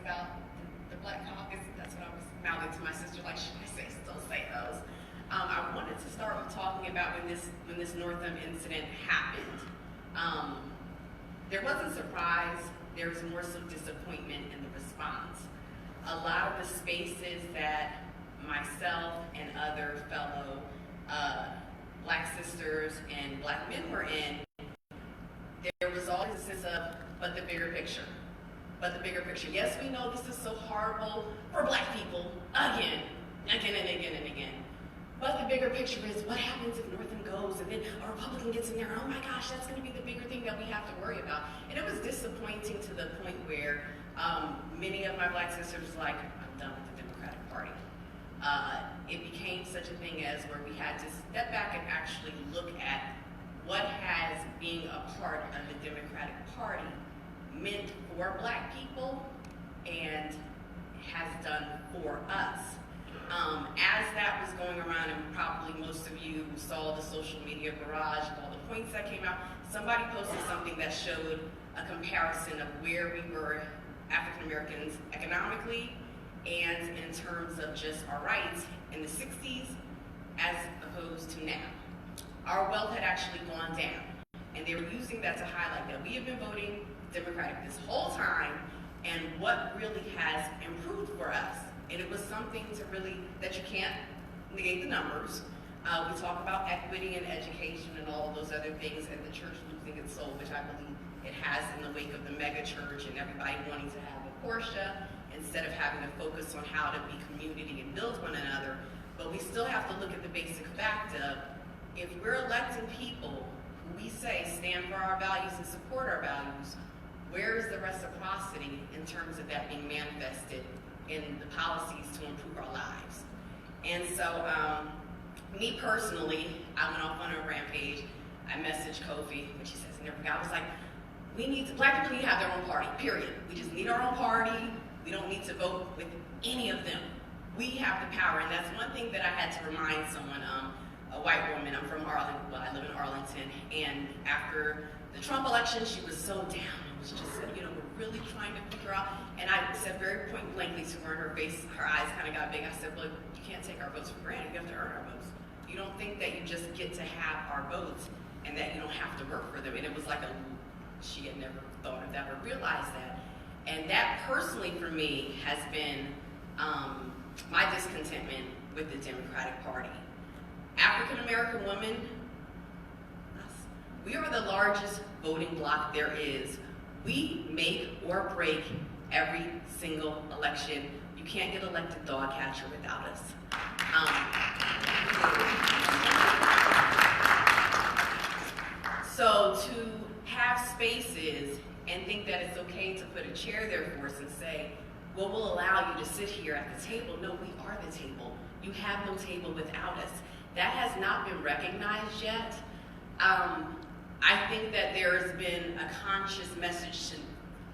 about the Black Caucus. That's what I was mouthing to my sister, like, should I say, still say those? I wanted to start with talking about when this Northam incident happened. There wasn't surprise, there was more so disappointment in the response. A lot of the spaces that myself and other fellow Black sisters and Black men were in, there was always a sense of, but the bigger picture. But the bigger picture. Yes, we know this is so horrible for Black people, again and again. But the bigger picture is, what happens if Northam goes and then a Republican gets in there, oh my gosh, that's going to be the bigger thing that we have to worry about. And it was disappointing to the point where many of my Black sisters were like, I'm done with the Democratic Party. It became such a thing as where we had to step back and actually look at what has being a part of the Democratic Party meant for Black people and has done for us. As that was going around, and probably most of you saw the social media barrage of all the points that came out, somebody posted something that showed a comparison of where we were, African Americans, economically and in terms of just our rights in the 60s as opposed to now. Our wealth had actually gone down, and they were using that to highlight that we have been voting Democratic this whole time, and what really has improved for us. And it was something to really, that you can't negate the numbers. We talk about equity and education and all of those other things, and the church losing its soul, which I believe it has in the wake of the mega church and everybody wanting to have a Porsche instead of having to focus on how to be community and build one another. But we still have to look at the basic fact of, if we're electing people who we say stand for our values and support our values, where is the reciprocity in terms of that being manifested in the policies to improve our lives? And so, me personally, I went off on a rampage. I messaged Kofi, which he says he never forgot. I was like, Black people need to have their own party, period. We just need our own party. We don't need to vote with any of them. We have the power, and that's one thing that I had to remind someone, a white woman. I'm from Arlington, well, I live in Arlington, and after the Trump election, she was so down. It was just, we're really trying to figure out, and I said very point blankly to her, and her face, her eyes kind of got big. I said, look, you can't take our votes for granted. You have to earn our votes. You don't think that you just get to have our votes and that you don't have to work for them. And it was like she had never thought of that or realized that. And that personally for me has been my discontentment with the Democratic Party. African American women, we are the largest voting bloc there is. We make or break every single election. You can't get elected dog catcher without us. So to have spaces and think that it's okay to put a chair there for us and say, well, we'll allow you to sit here at the table. No, we are the table. You have no table without us. That has not been recognized yet. I think that there has been a conscious message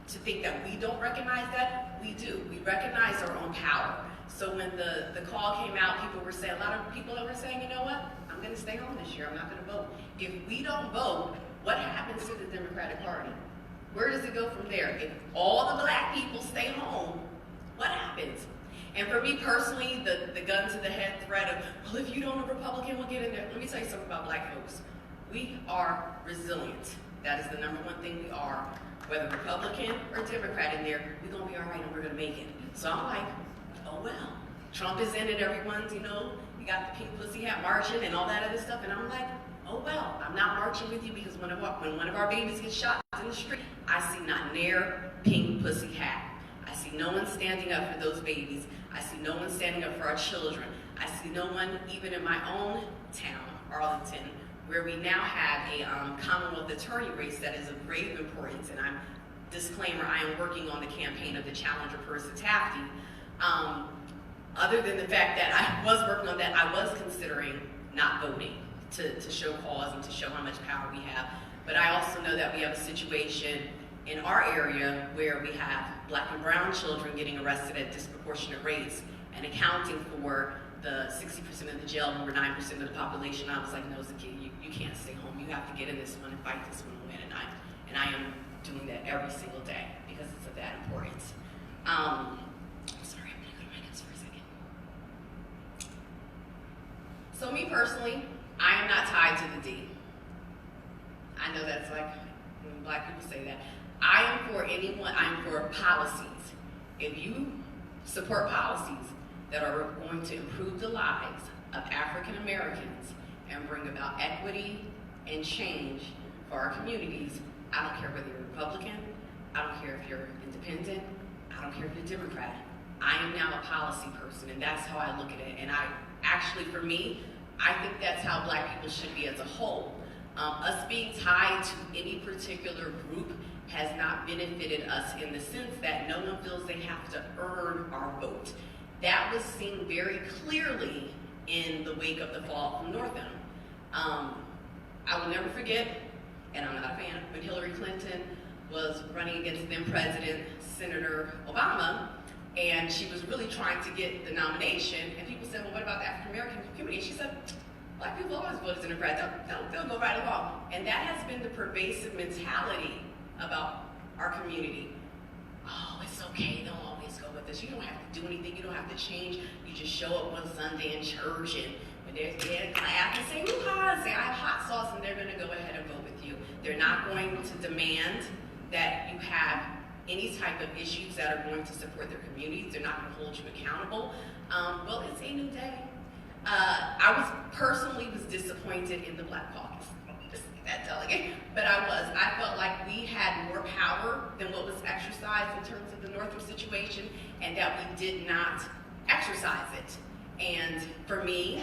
to think that we don't recognize that. We do. We recognize our own power. So when the call came out, people were saying, a lot of people that were saying, you know what, I'm going to stay home this year. I'm not going to vote. If we don't vote, what happens to the Democratic Party? Where does it go from there? If all the Black people stay home, what happens? And for me personally, the gun to the head threat of, well, if you don't, a Republican will get in there. Let me tell you something about Black folks. We are resilient. That is the number one thing we are. Whether Republican or Democrat in there, we're going to be all right and we're going to make it. So I'm like, oh well. Trump is in it, everyone's, you got the pink pussy hat marching and all that other stuff. And I'm like, oh well, I'm not marching with you because when one of our babies gets shot in the street, I see not near pink pussy hat. I see no one standing up for those babies. I see no one standing up for our children. I see no one, even in my own town, Arlington, where we now have a Commonwealth attorney race that is of grave importance, and disclaimer, I am working on the campaign of the challenger person Taffy. Other than the fact that I was working on that, I was considering not voting to show cause and to show how much power we have. But I also know that we have a situation in our area where we have Black and brown children getting arrested at disproportionate rates and accounting for the 60% of the jail, number 9% of the population. I was like, no, Zaki, you can't stay home. You have to get in this one and fight this one and win. And I am doing that every single day because it's of that importance. Sorry, I'm gonna go to my notes for a second. So me personally, I am not tied to the D. I know that's like when black people say that. I am for anyone, I'm for policies. If you support policies that are going to improve the lives of African Americans and bring about equity and change for our communities, I don't care whether you're Republican, I don't care if you're independent, I don't care if you're Democrat. I am now a policy person, and that's how I look at it. And I actually, for me, I think that's how black people should be as a whole. Us being tied to any particular group has not benefited us in the sense that no one feels they have to earn our vote. That was seen very clearly in the wake of the fall from Northam. I will never forget, and I'm not a fan, when Hillary Clinton was running against then President Senator Obama, and she was really trying to get the nomination, and people said, well, what about the African American community? And she said, black people always vote as Democrats, they'll go right along. And that has been the pervasive mentality about our community. Oh, it's okay, they'll always go with us. You don't have to do anything, you don't have to change. You just show up one Sunday in church, and when they're there in class, and say, hoo-ha, and say, I have hot sauce, and they're gonna go ahead and vote with you. They're not going to demand that you have any type of issues that are going to support their communities. They're not gonna hold you accountable. Well, it's a new day. I personally was disappointed in the Black Caucus. Just that delegate, but I felt like we had more power than what was exercised in terms of the Northam situation, and that we did not exercise it. And for me,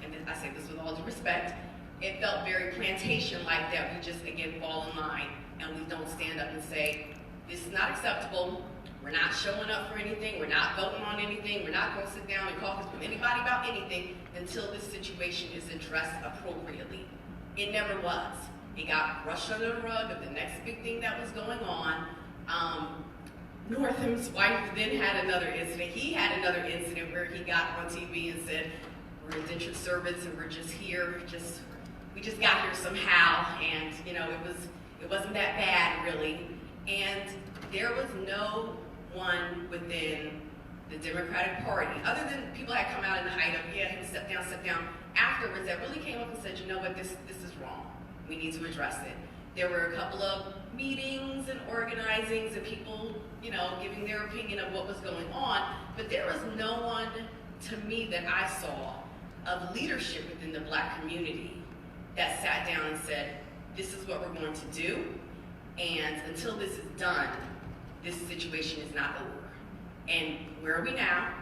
and I say this with all due respect, it felt very plantation-like that we just, again, fall in line and we don't stand up and say, this is not acceptable, we're not showing up for anything, we're not voting on anything, we're not going to sit down and caucus with anybody about anything until this situation is addressed appropriately. It never was. It got brushed under the rug of the next big thing that was going on. Northam's wife then had another incident. He had another incident where he got on TV and said, we're indentured servants and we're just here, we just got here somehow, and it wasn't that bad really. And there was no one within the Democratic Party, other than people had come out in the height of, yeah, him step down, afterwards, that really came up and said, you know what, this is wrong. We need to address it. There were a couple of meetings and organizings and people, giving their opinion of what was going on, but there was no one, to me, that I saw of leadership within the black community that sat down and said, this is what we're going to do, and until this is done, this situation is not over. And where are we now?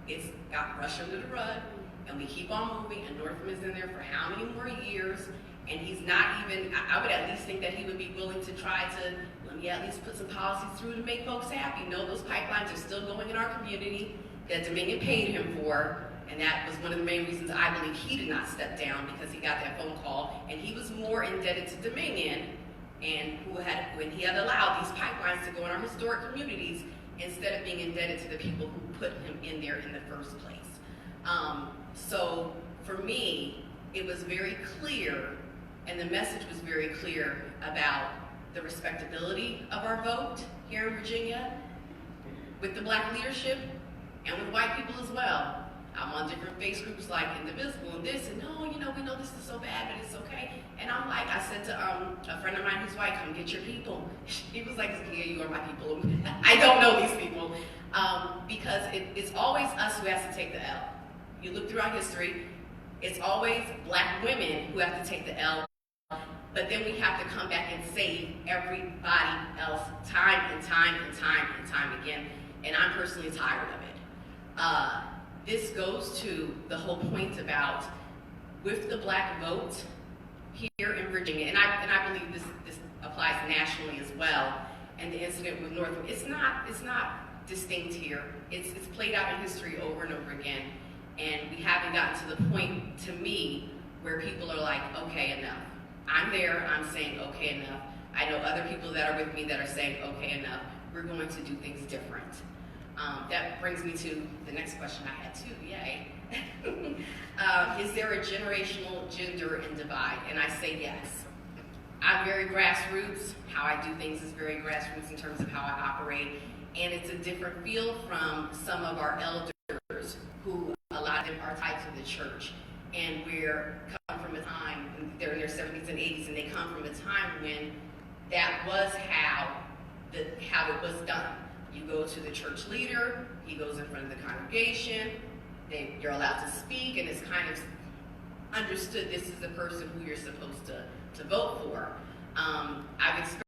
It's got brushed under the rug, and we keep on moving, and Northam is in there for how many more years, and he's not even, I would at least think that he would be willing to try to, at least put some policies through to make folks happy. No, those pipelines are still going in our community that Dominion paid him for, and that was one of the main reasons I believe he did not step down, because he got that phone call, and he was more indebted to Dominion, and when he had allowed these pipelines to go in our historic communities, instead of being indebted to the people who put him in there in the first place. So for me, it was very clear, and the message was very clear about the respectability of our vote here in Virginia with the black leadership and with white people as well. I'm on different face groups like Indivisible and this, and no, we know this is so bad, but it's okay. And I'm like, I said to a friend of mine who's white, come get your people. He was like, yeah, you are my people. I don't know these people. Because it's always us who has to take the L. You look throughout history, it's always black women who have to take the L, but then we have to come back and save everybody else time and time and time and time again, and I'm personally tired of it. This goes to the whole point about with the black vote here in Virginia, and I believe this applies nationally as well, and the incident with Northam, it's not distinct here. It's played out in history over and over again, and we haven't gotten to the point, to me, where people are like, okay, enough. I'm there, I'm saying, okay, enough. I know other people that are with me that are saying, okay, enough. We're going to do things different. That brings me to the next question I had too, yay. Is there a generational gender and divide? And I say yes. I'm very grassroots. How I do things is very grassroots in terms of how I operate. and it's a different feel from some of our elders who a lot of them are tied to the church, and we're come from a time, they're in their 70s and 80s, and they come from a time when that was how it was done. You go to the church leader, he goes in front of the congregation, you're allowed to speak, and it's kind of understood this is the person who you're supposed to vote for. I've experienced